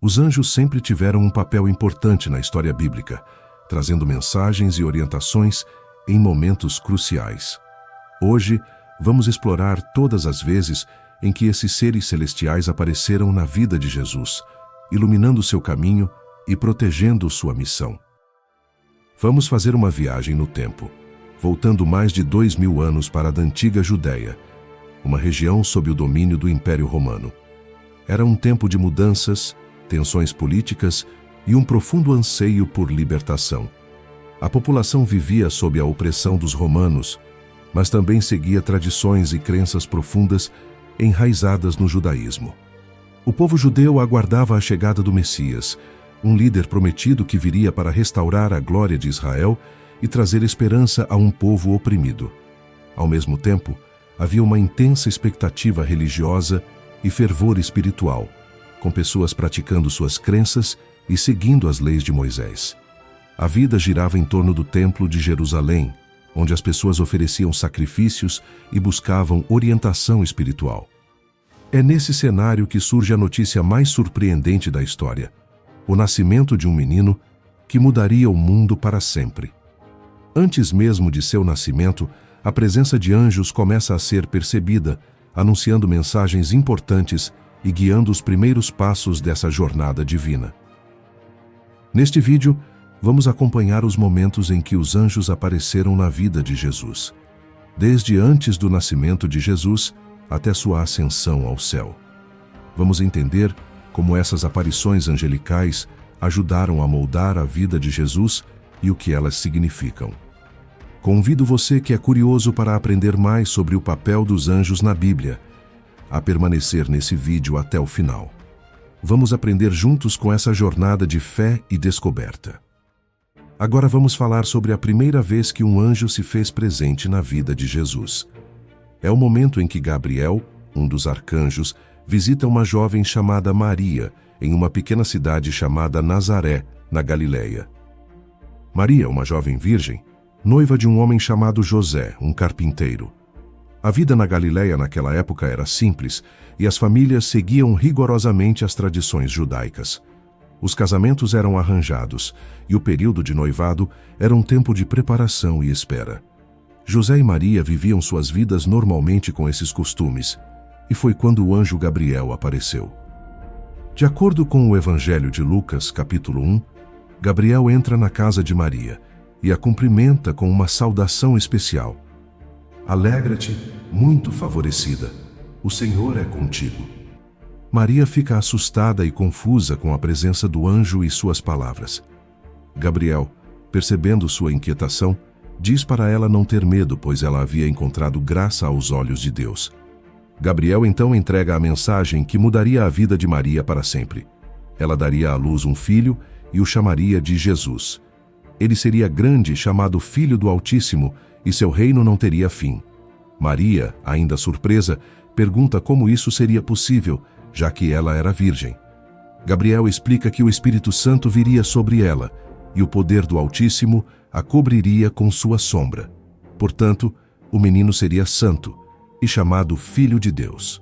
Os anjos sempre tiveram um papel importante na história bíblica, trazendo mensagens e orientações em momentos cruciais. Hoje, vamos explorar todas as vezes em que esses seres celestiais apareceram na vida de Jesus, iluminando seu caminho e protegendo sua missão. Vamos fazer uma viagem no tempo, voltando mais de 2000 anos para a antiga Judéia, uma região sob o domínio do Império Romano. Era um tempo de mudanças, tensões políticas e um profundo anseio por libertação. A população vivia sob a opressão dos romanos, mas também seguia tradições e crenças profundas enraizadas no judaísmo. O povo judeu aguardava a chegada do Messias, um líder prometido que viria para restaurar a glória de Israel e trazer esperança a um povo oprimido. Ao mesmo tempo, havia uma intensa expectativa religiosa e fervor espiritual, com pessoas praticando suas crenças e seguindo as leis de Moisés. A vida girava em torno do Templo de Jerusalém, onde as pessoas ofereciam sacrifícios e buscavam orientação espiritual. É nesse cenário que surge a notícia mais surpreendente da história: o nascimento de um menino que mudaria o mundo para sempre. Antes mesmo de seu nascimento, a presença de anjos começa a ser percebida, anunciando mensagens importantes e guiando os primeiros passos dessa jornada divina. Neste vídeo, vamos acompanhar os momentos em que os anjos apareceram na vida de Jesus, desde antes do nascimento de Jesus até sua ascensão ao céu. Vamos entender como essas aparições angelicais ajudaram a moldar a vida de Jesus e o que elas significam. Convido você que é curioso para aprender mais sobre o papel dos anjos na Bíblia a permanecer nesse vídeo até o final. Vamos aprender juntos com essa jornada de fé e descoberta. Agora vamos falar sobre a primeira vez que um anjo se fez presente na vida de Jesus. É o momento em que Gabriel, um dos arcanjos, visita uma jovem chamada Maria em uma pequena cidade chamada Nazaré, na Galileia. Maria, uma jovem virgem, noiva de um homem chamado José, um carpinteiro. A vida na Galileia naquela época era simples e as famílias seguiam rigorosamente as tradições judaicas. Os casamentos eram arranjados e o período de noivado era um tempo de preparação e espera. José e Maria viviam suas vidas normalmente com esses costumes, e foi quando o anjo Gabriel apareceu. De acordo com o Evangelho de Lucas, capítulo 1, Gabriel entra na casa de Maria e a cumprimenta com uma saudação especial. Alegra-te, muito favorecida, o Senhor é contigo. Maria fica assustada e confusa com a presença do anjo e suas palavras. Gabriel, percebendo sua inquietação, diz para ela não ter medo, pois ela havia encontrado graça aos olhos de Deus. Gabriel então entrega a mensagem que mudaria a vida de Maria para sempre. Ela daria à luz um filho e o chamaria de Jesus. Ele seria grande, chamado Filho do Altíssimo, e seu reino não teria fim. Maria, ainda surpresa, pergunta como isso seria possível, já que ela era virgem. Gabriel explica que o Espírito Santo viria sobre ela, e o poder do Altíssimo a cobriria com sua sombra. Portanto, o menino seria santo e chamado Filho de Deus.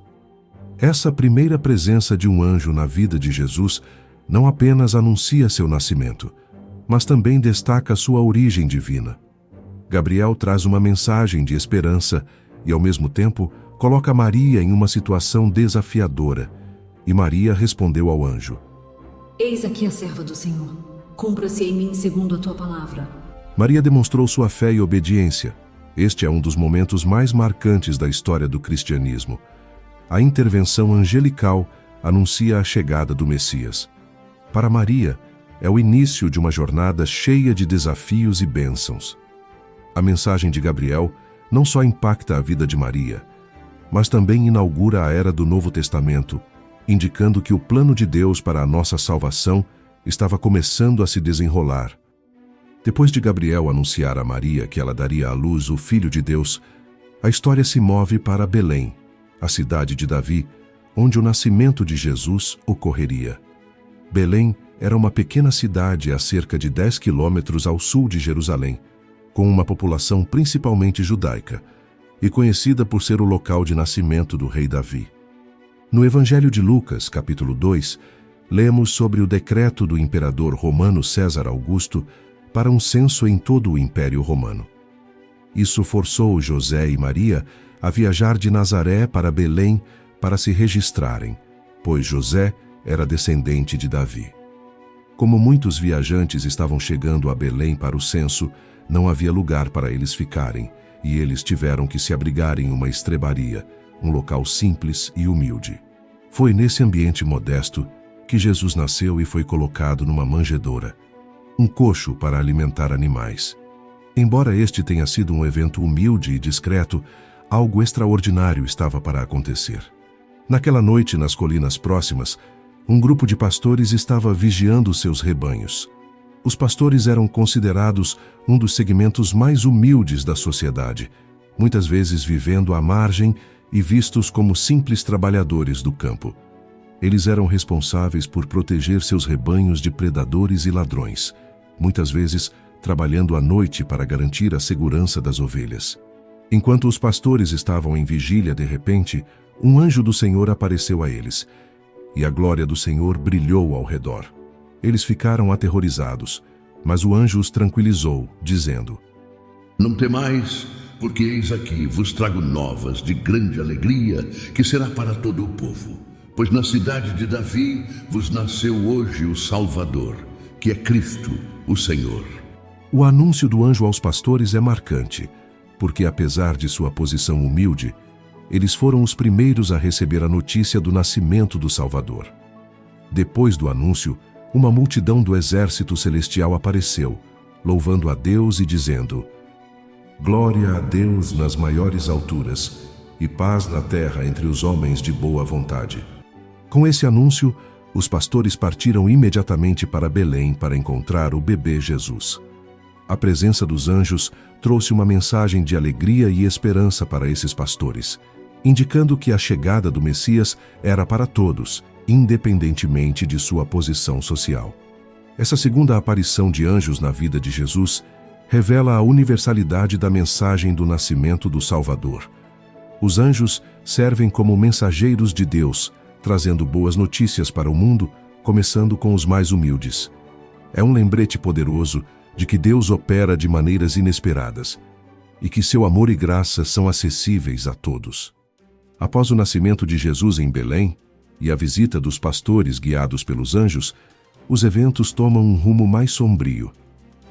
Essa primeira presença de um anjo na vida de Jesus não apenas anuncia seu nascimento, mas também destaca sua origem divina. Gabriel traz uma mensagem de esperança e, ao mesmo tempo, coloca Maria em uma situação desafiadora. E Maria respondeu ao anjo: Eis aqui a serva do Senhor. Cumpra-se em mim segundo a tua palavra. Maria demonstrou sua fé e obediência. Este é um dos momentos mais marcantes da história do cristianismo. A intervenção angelical anuncia a chegada do Messias. Para Maria, é o início de uma jornada cheia de desafios e bênçãos. A mensagem de Gabriel não só impacta a vida de Maria, mas também inaugura a era do Novo Testamento, indicando que o plano de Deus para a nossa salvação estava começando a se desenrolar. Depois de Gabriel anunciar a Maria que ela daria à luz o Filho de Deus, a história se move para Belém, a cidade de Davi, onde o nascimento de Jesus ocorreria. Belém era uma pequena cidade a cerca de 10 quilômetros ao sul de Jerusalém, com uma população principalmente judaica, e conhecida por ser o local de nascimento do rei Davi. No Evangelho de Lucas, capítulo 2, lemos sobre o decreto do imperador romano César Augusto para um censo em todo o Império Romano. Isso forçou José e Maria a viajar de Nazaré para Belém para se registrarem, pois José era descendente de Davi. Como muitos viajantes estavam chegando a Belém para o censo, não havia lugar para eles ficarem, e eles tiveram que se abrigar em uma estrebaria, um local simples e humilde. Foi nesse ambiente modesto que Jesus nasceu e foi colocado numa manjedoura, um coxo para alimentar animais. Embora este tenha sido um evento humilde e discreto, algo extraordinário estava para acontecer. Naquela noite, nas colinas próximas, um grupo de pastores estava vigiando seus rebanhos. Os pastores eram considerados um dos segmentos mais humildes da sociedade, muitas vezes vivendo à margem e vistos como simples trabalhadores do campo. Eles eram responsáveis por proteger seus rebanhos de predadores e ladrões, muitas vezes trabalhando à noite para garantir a segurança das ovelhas. Enquanto os pastores estavam em vigília, de repente, um anjo do Senhor apareceu a eles, e a glória do Senhor brilhou ao redor. Eles ficaram aterrorizados, mas o anjo os tranquilizou, dizendo: Não temais, porque eis aqui vos trago novas de grande alegria, que será para todo o povo. Pois na cidade de Davi vos nasceu hoje o Salvador, que é Cristo, o Senhor. O anúncio do anjo aos pastores é marcante, porque apesar de sua posição humilde, eles foram os primeiros a receber a notícia do nascimento do Salvador. Depois do anúncio, uma multidão do exército celestial apareceu, louvando a Deus e dizendo: Glória a Deus nas maiores alturas, e paz na terra entre os homens de boa vontade. Com esse anúncio, os pastores partiram imediatamente para Belém para encontrar o bebê Jesus. A presença dos anjos trouxe uma mensagem de alegria e esperança para esses pastores, indicando que a chegada do Messias era para todos, independentemente de sua posição social. Essa segunda aparição de anjos na vida de Jesus revela a universalidade da mensagem do nascimento do Salvador. Os anjos servem como mensageiros de Deus, trazendo boas notícias para o mundo, começando com os mais humildes. É um lembrete poderoso de que Deus opera de maneiras inesperadas e que seu amor e graça são acessíveis a todos. Após o nascimento de Jesus em Belém e a visita dos pastores guiados pelos anjos, os eventos tomam um rumo mais sombrio.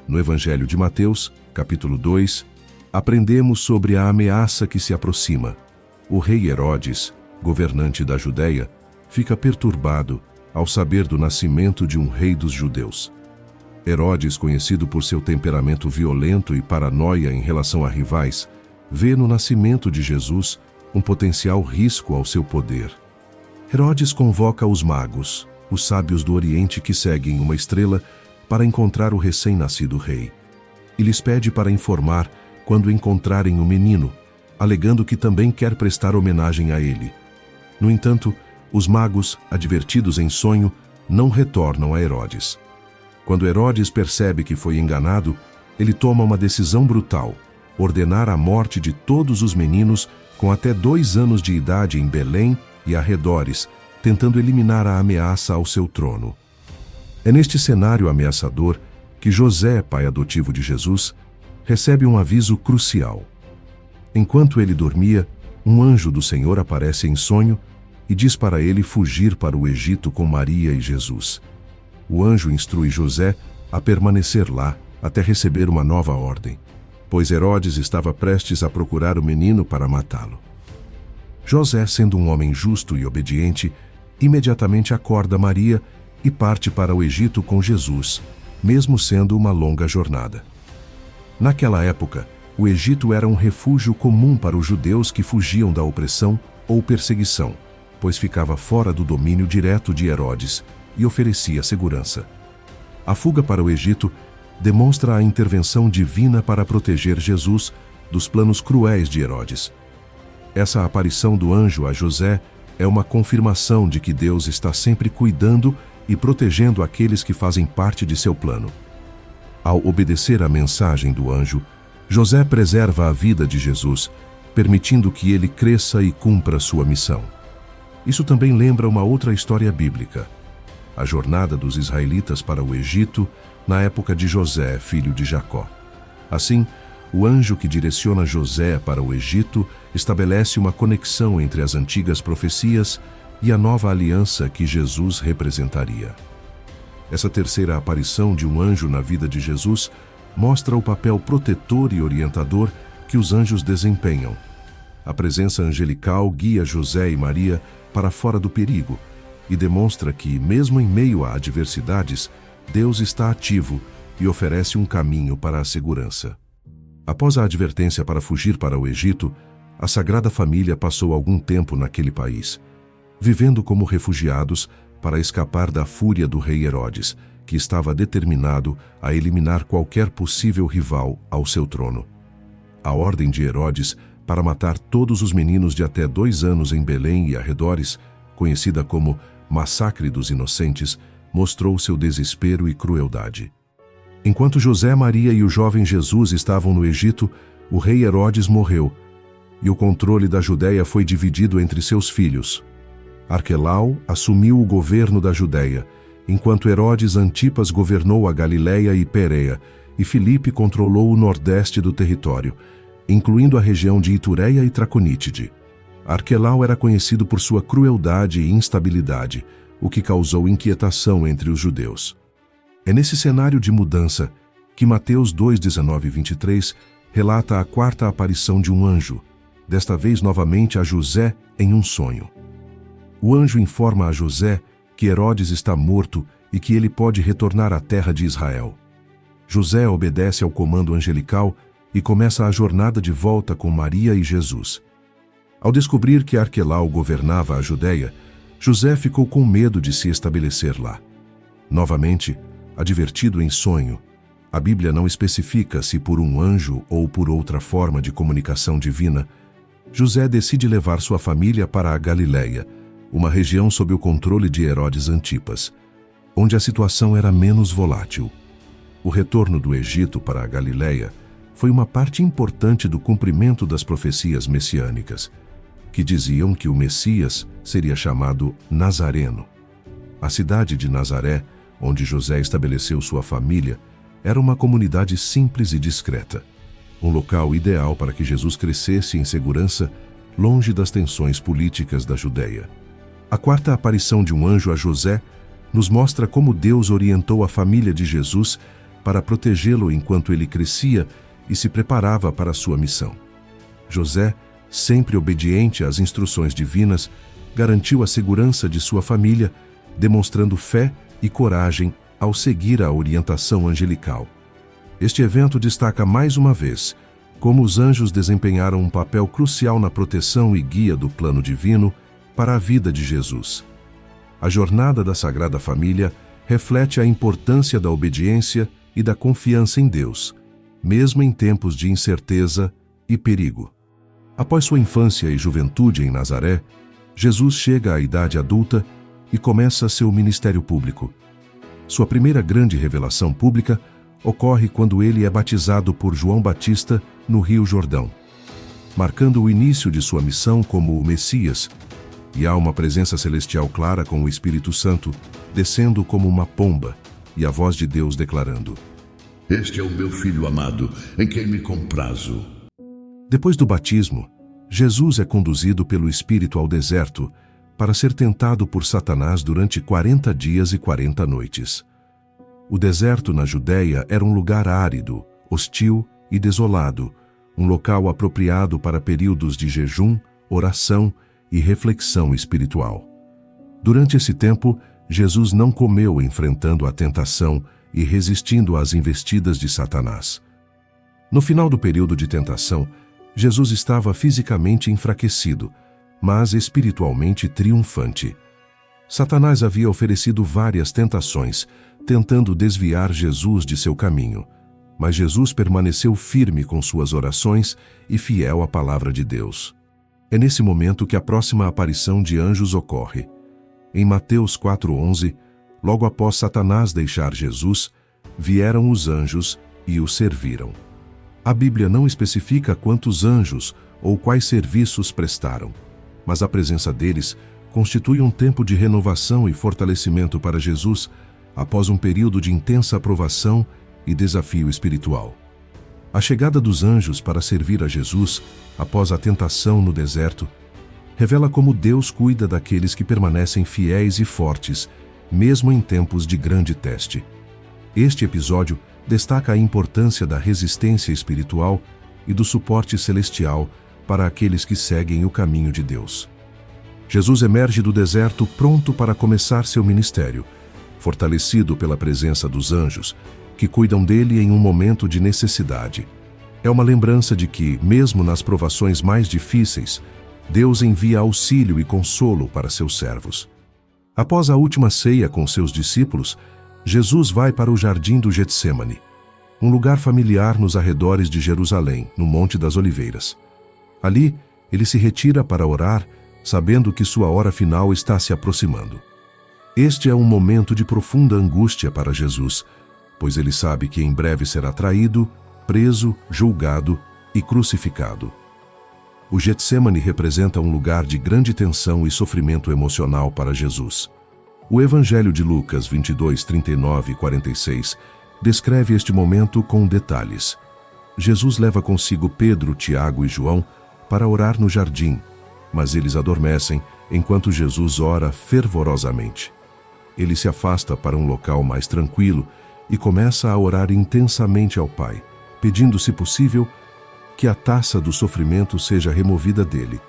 No Evangelho de Mateus, capítulo 2, aprendemos sobre a ameaça que se aproxima. O rei Herodes, governante da Judéia, fica perturbado ao saber do nascimento de um rei dos judeus. Herodes, conhecido por seu temperamento violento e paranoia em relação a rivais, vê no nascimento de Jesus um potencial risco ao seu poder. Herodes convoca os magos, os sábios do Oriente que seguem uma estrela, para encontrar o recém-nascido rei. E lhes pede para informar quando encontrarem o menino, alegando que também quer prestar homenagem a ele. No entanto, os magos, advertidos em sonho, não retornam a Herodes. Quando Herodes percebe que foi enganado, ele toma uma decisão brutal: ordenar a morte de todos os meninos com até 2 anos de idade em Belém e arredores, tentando eliminar a ameaça ao seu trono. É neste cenário ameaçador que José, pai adotivo de Jesus, recebe um aviso crucial. Enquanto ele dormia, um anjo do Senhor aparece em sonho e diz para ele fugir para o Egito com Maria e Jesus. O anjo instrui José a permanecer lá até receber uma nova ordem, pois Herodes estava prestes a procurar o menino para matá-lo. José, sendo um homem justo e obediente, imediatamente acorda Maria e parte para o Egito com Jesus, mesmo sendo uma longa jornada. Naquela época, o Egito era um refúgio comum para os judeus que fugiam da opressão ou perseguição, pois ficava fora do domínio direto de Herodes e oferecia segurança. A fuga para o Egito demonstra a intervenção divina para proteger Jesus dos planos cruéis de Herodes. Essa aparição do anjo a José é uma confirmação de que Deus está sempre cuidando e protegendo aqueles que fazem parte de seu plano. Ao obedecer à mensagem do anjo, José preserva a vida de Jesus, permitindo que ele cresça e cumpra sua missão. Isso também lembra uma outra história bíblica. a jornada dos israelitas para o Egito na época de José, filho de Jacó. Assim, o anjo que direciona José para o Egito estabelece uma conexão entre as antigas profecias e a nova aliança que Jesus representaria. Essa terceira aparição de um anjo na vida de Jesus mostra o papel protetor e orientador que os anjos desempenham. A presença angelical guia José e Maria para fora do perigo e demonstra que, mesmo em meio a adversidades, Deus está ativo e oferece um caminho para a segurança. Após a advertência para fugir para o Egito, a Sagrada Família passou algum tempo naquele país, vivendo como refugiados para escapar da fúria do rei Herodes, que estava determinado a eliminar qualquer possível rival ao seu trono. A ordem de Herodes para matar todos os meninos de até 2 anos em Belém e arredores, conhecida como Massacre dos Inocentes, mostrou seu desespero e crueldade. Enquanto José, Maria e o jovem Jesus estavam no Egito, o rei Herodes morreu, e o controle da Judéia foi dividido entre seus filhos. Arquelau assumiu o governo da Judéia, enquanto Herodes Antipas governou a Galiléia e Pérea, e Filipe controlou o nordeste do território, incluindo a região de Itureia e Traconítide. Arquelau era conhecido por sua crueldade e instabilidade, o que causou inquietação entre os judeus. É nesse cenário de mudança que Mateus 2, 19 e 23 relata a quarta aparição de um anjo, desta vez novamente a José em um sonho. O anjo informa a José que Herodes está morto e que ele pode retornar à terra de Israel. José obedece ao comando angelical e começa a jornada de volta com Maria e Jesus. Ao descobrir que Arquelau governava a Judéia, José ficou com medo de se estabelecer lá. Novamente, advertido em sonho, a Bíblia não especifica se por um anjo ou por outra forma de comunicação divina, José decide levar sua família para a Galiléia, uma região sob o controle de Herodes Antipas, onde a situação era menos volátil. O retorno do Egito para a Galiléia foi uma parte importante do cumprimento das profecias messiânicas, que diziam que o Messias seria chamado Nazareno. A cidade de Nazaré, onde José estabeleceu sua família, era uma comunidade simples e discreta, um local ideal para que Jesus crescesse em segurança, longe das tensões políticas da Judéia. A quarta aparição de um anjo a José nos mostra como Deus orientou a família de Jesus para protegê-lo enquanto ele crescia e se preparava para a sua missão. José, sempre obediente às instruções divinas, garantiu a segurança de sua família, demonstrando fé e coragem ao seguir a orientação angelical. Este evento destaca mais uma vez como os anjos desempenharam um papel crucial na proteção e guia do plano divino para a vida de Jesus. A jornada da Sagrada Família reflete a importância da obediência e da confiança em Deus, mesmo em tempos de incerteza e perigo. Após sua infância e juventude em Nazaré, Jesus chega à idade adulta e começa seu ministério público. Sua primeira grande revelação pública ocorre quando ele é batizado por João Batista no Rio Jordão, marcando o início de sua missão como o Messias, e há uma presença celestial clara com o Espírito Santo, descendo como uma pomba, e a voz de Deus declarando: Este é o meu Filho amado, em quem me comprazo. Depois do batismo, Jesus é conduzido pelo Espírito ao deserto para ser tentado por Satanás durante 40 dias e 40 noites. O deserto na Judéia era um lugar árido, hostil e desolado, um local apropriado para períodos de jejum, oração e reflexão espiritual. Durante esse tempo, Jesus não comeu enfrentando a tentação e resistindo às investidas de Satanás. No final do período de tentação, Jesus estava fisicamente enfraquecido, mas espiritualmente triunfante. Satanás havia oferecido várias tentações, tentando desviar Jesus de seu caminho, mas Jesus permaneceu firme com suas orações e fiel à palavra de Deus. É nesse momento que a próxima aparição de anjos ocorre. Em Mateus 4:11, logo após Satanás deixar Jesus, vieram os anjos e o serviram. A Bíblia não especifica quantos anjos ou quais serviços prestaram, mas a presença deles constitui um tempo de renovação e fortalecimento para Jesus após um período de intensa aprovação e desafio espiritual. A chegada dos anjos para servir a Jesus após a tentação no deserto revela como Deus cuida daqueles que permanecem fiéis e fortes, mesmo em tempos de grande teste. Este episódio destaca a importância da resistência espiritual e do suporte celestial para aqueles que seguem o caminho de Deus. Jesus emerge do deserto pronto para começar seu ministério, fortalecido pela presença dos anjos, que cuidam dele em um momento de necessidade. É uma lembrança de que, mesmo nas provações mais difíceis, Deus envia auxílio e consolo para seus servos. Após a última ceia com seus discípulos, Jesus vai para o jardim do Getsêmani, um lugar familiar nos arredores de Jerusalém, no Monte das Oliveiras. Ali, ele se retira para orar, sabendo que sua hora final está se aproximando. Este é um momento de profunda angústia para Jesus, pois ele sabe que em breve será traído, preso, julgado e crucificado. O Getsêmani representa um lugar de grande tensão e sofrimento emocional para Jesus. O Evangelho de Lucas 22, 39 e 46 descreve este momento com detalhes. Jesus leva consigo Pedro, Tiago e João para orar no jardim, mas eles adormecem enquanto Jesus ora fervorosamente. Ele se afasta para um local mais tranquilo e começa a orar intensamente ao Pai, pedindo, se possível, que a taça do sofrimento seja removida dele,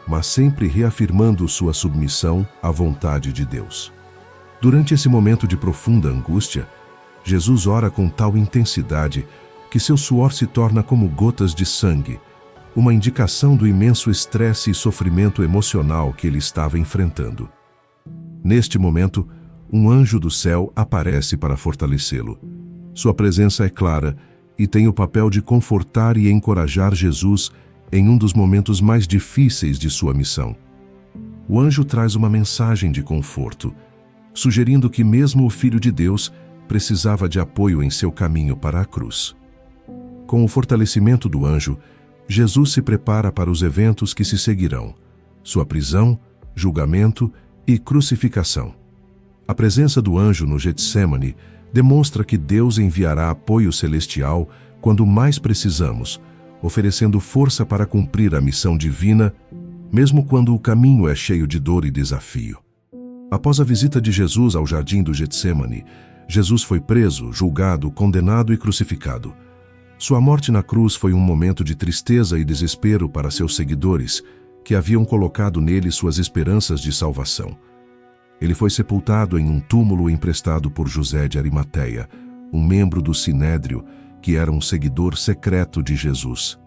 mas sempre reafirmando sua submissão à vontade de Deus. Durante esse momento de profunda angústia, Jesus ora com tal intensidade que seu suor se torna como gotas de sangue, uma indicação do imenso estresse e sofrimento emocional que ele estava enfrentando. Neste momento, um anjo do céu aparece para fortalecê-lo. Sua presença é clara e tem o papel de confortar e encorajar Jesus em um dos momentos mais difíceis de sua missão. O anjo traz uma mensagem de conforto, sugerindo que mesmo o Filho de Deus precisava de apoio em seu caminho para a cruz. Com o fortalecimento do anjo, Jesus se prepara para os eventos que se seguirão: sua prisão, julgamento e crucificação. A presença do anjo no Getsêmani demonstra que Deus enviará apoio celestial quando mais precisamos, oferecendo força para cumprir a missão divina, mesmo quando o caminho é cheio de dor e desafio. Após a visita de Jesus ao jardim do Getsêmani, Jesus foi preso, julgado, condenado e crucificado. Sua morte na cruz foi um momento de tristeza e desespero para seus seguidores, que haviam colocado nele suas esperanças de salvação. Ele foi sepultado em um túmulo emprestado por José de Arimateia, um membro do Sinédrio, que era um seguidor secreto de Jesus.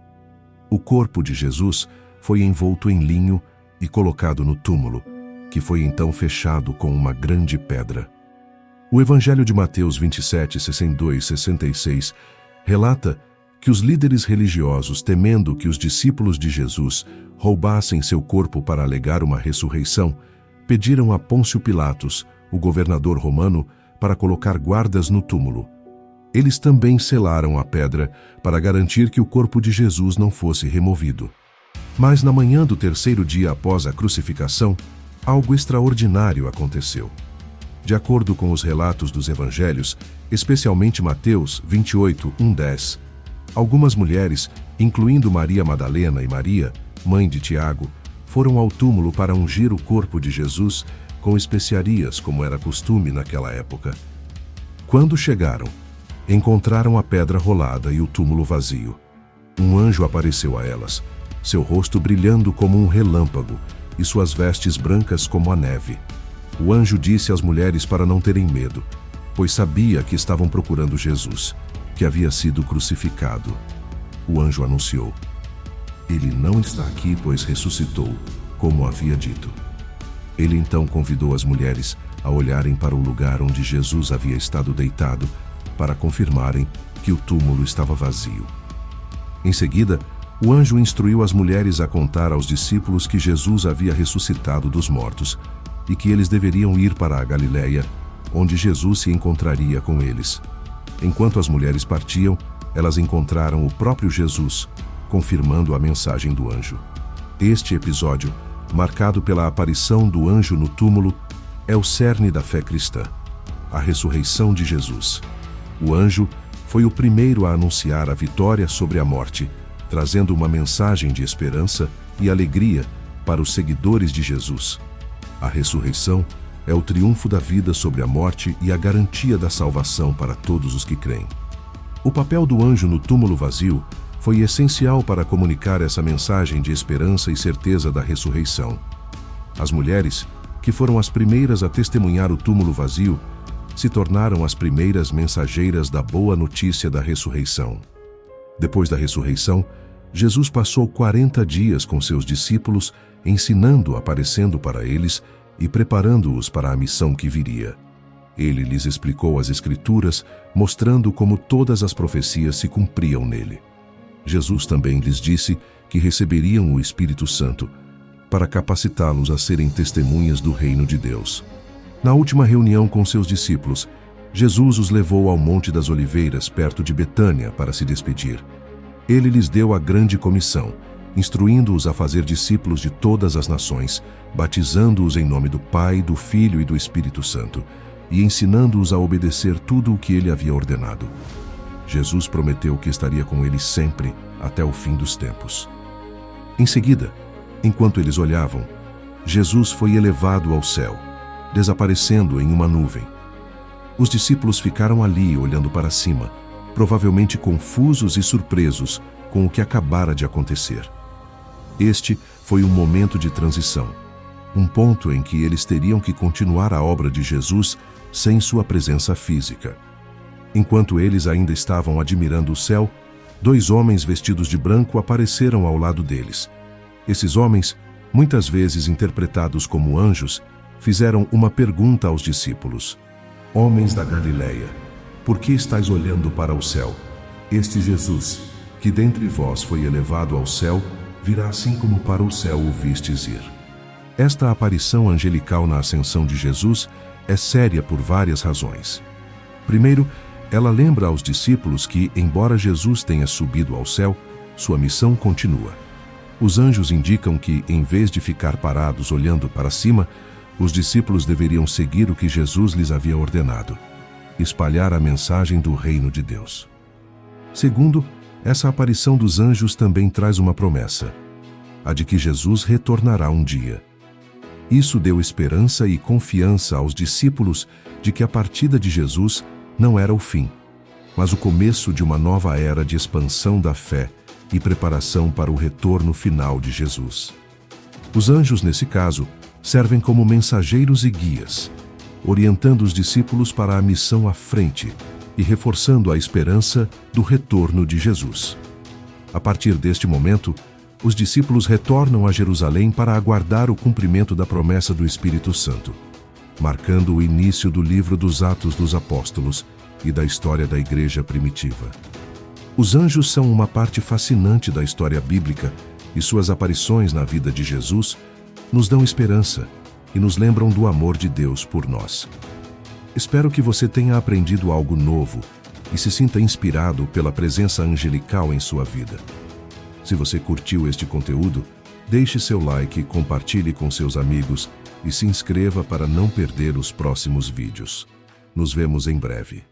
O corpo de Jesus foi envolto em linho e colocado no túmulo, que foi então fechado com uma grande pedra. O Evangelho de Mateus 27, 62 e 66 relata que os líderes religiosos, temendo que os discípulos de Jesus roubassem seu corpo para alegar uma ressurreição, pediram a Pôncio Pilatos, o governador romano, para colocar guardas no túmulo. Eles também selaram a pedra para garantir que o corpo de Jesus não fosse removido. Mas na manhã do terceiro dia após a crucificação, algo extraordinário aconteceu. De acordo com os relatos dos evangelhos, especialmente Mateus 28, 1-10, algumas mulheres, incluindo Maria Madalena e Maria, mãe de Tiago, foram ao túmulo para ungir o corpo de Jesus com especiarias, como era costume naquela época. Quando chegaram, encontraram a pedra rolada e o túmulo vazio. Um anjo apareceu a elas, seu rosto brilhando como um relâmpago e suas vestes brancas como a neve. O anjo disse às mulheres para não terem medo, pois sabia que estavam procurando Jesus, que havia sido crucificado. O anjo anunciou: "Ele não está aqui, pois ressuscitou, como havia dito." Ele então convidou as mulheres a olharem para o lugar onde Jesus havia estado deitado, para confirmarem que o túmulo estava vazio. Em seguida, o anjo instruiu as mulheres a contar aos discípulos que Jesus havia ressuscitado dos mortos e que eles deveriam ir para a Galileia, onde Jesus se encontraria com eles. Enquanto as mulheres partiam, elas encontraram o próprio Jesus, confirmando a mensagem do anjo. Este episódio marcado pela aparição do anjo no túmulo, é o cerne da fé cristã, a ressurreição de Jesus. O anjo foi o primeiro a anunciar a vitória sobre a morte, trazendo uma mensagem de esperança e alegria para os seguidores de Jesus. A ressurreição é o triunfo da vida sobre a morte e a garantia da salvação para todos os que creem. O papel do anjo no túmulo vazio foi essencial para comunicar essa mensagem de esperança e certeza da ressurreição. As mulheres, que foram as primeiras a testemunhar o túmulo vazio, se tornaram as primeiras mensageiras da boa notícia da ressurreição. Depois da ressurreição, Jesus passou 40 dias com seus discípulos, ensinando, aparecendo para eles e preparando-os para a missão que viria. Ele lhes explicou as Escrituras, mostrando como todas as profecias se cumpriam nele. Jesus também lhes disse que receberiam o Espírito Santo, para capacitá-los a serem testemunhas do reino de Deus. Na última reunião com seus discípulos, Jesus os levou ao Monte das Oliveiras, perto de Betânia, para se despedir. Ele lhes deu a grande comissão, instruindo-os a fazer discípulos de todas as nações, batizando-os em nome do Pai, do Filho e do Espírito Santo, e ensinando-os a obedecer tudo o que ele havia ordenado. Jesus prometeu que estaria com eles sempre, até o fim dos tempos. Em seguida, enquanto eles olhavam, Jesus foi elevado ao céu, desaparecendo em uma nuvem. Os discípulos ficaram ali, olhando para cima, provavelmente confusos e surpresos com o que acabara de acontecer. Este foi um momento de transição, um ponto em que eles teriam que continuar a obra de Jesus sem sua presença física. Enquanto eles ainda estavam admirando o céu, 2 homens vestidos de branco apareceram ao lado deles. Esses homens, muitas vezes interpretados como anjos, fizeram uma pergunta aos discípulos: Homens da Galileia, por que estáis olhando para o céu? Este Jesus, que dentre vós foi elevado ao céu, virá assim como para o céu o vistes ir. Esta aparição angelical na ascensão de Jesus é séria por várias razões. Primeiro, ela lembra aos discípulos que, embora Jesus tenha subido ao céu, sua missão continua. Os anjos indicam que, em vez de ficar parados olhando para cima, os discípulos deveriam seguir o que Jesus lhes havia ordenado: espalhar a mensagem do reino de Deus. Segundo, essa aparição dos anjos também traz uma promessa: a de que Jesus retornará um dia. Isso deu esperança e confiança aos discípulos de que a partida de Jesus não era o fim, mas o começo de uma nova era de expansão da fé e preparação para o retorno final de Jesus. Os anjos, nesse caso, servem como mensageiros e guias, orientando os discípulos para a missão à frente e reforçando a esperança do retorno de Jesus. A partir deste momento, os discípulos retornam a Jerusalém para aguardar o cumprimento da promessa do Espírito Santo, marcando o início do livro dos Atos dos Apóstolos e da história da Igreja primitiva. Os anjos são uma parte fascinante da história bíblica e suas aparições na vida de Jesus nos dão esperança e nos lembram do amor de Deus por nós. Espero que você tenha aprendido algo novo e se sinta inspirado pela presença angelical em sua vida. Se você curtiu este conteúdo, deixe seu like, compartilhe com seus amigos e se inscreva para não perder os próximos vídeos. Nos vemos em breve.